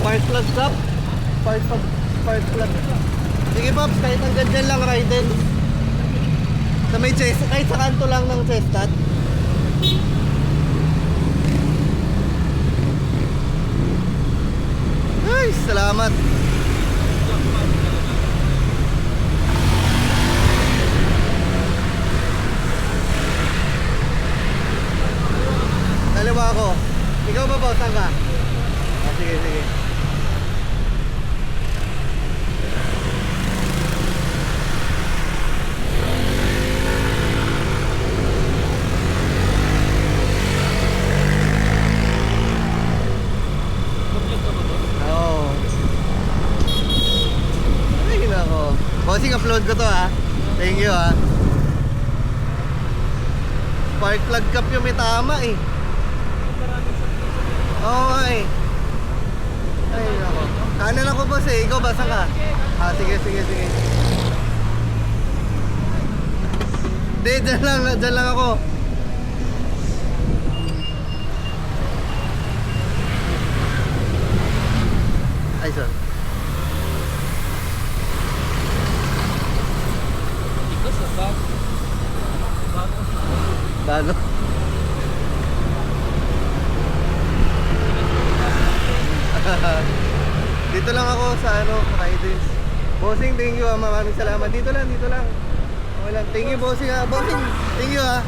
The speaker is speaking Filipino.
Spark plug top. Spark plug. Sige Pops, kahit hanggang dyan lang Raiden. Sa may chest, kahit sa kanto lang ng chestat. Ay, salamat. Dalawa ako. Ikaw ba, boss? Saan ka? Ah, sige, sige. Oo. Ay, nako. Bossing, upload ko to ha. Thank you ha. Spark plug cap yung may tama eh. Oo nga eh. Ay, nako. Kanan ako boss eh. Ikaw ba? Saan ka? Ah, sige, sige, sige. Hindi, dyan lang ako. Ay, sorry. Ikaw sa bago. Bago. Dito lang ako sa ano, Raidens. Bossing, thank you ah. Maraming salamat. Dito lang, dito lang. Okay lang. Thank you, bossing ah. Bossing, thank you ah.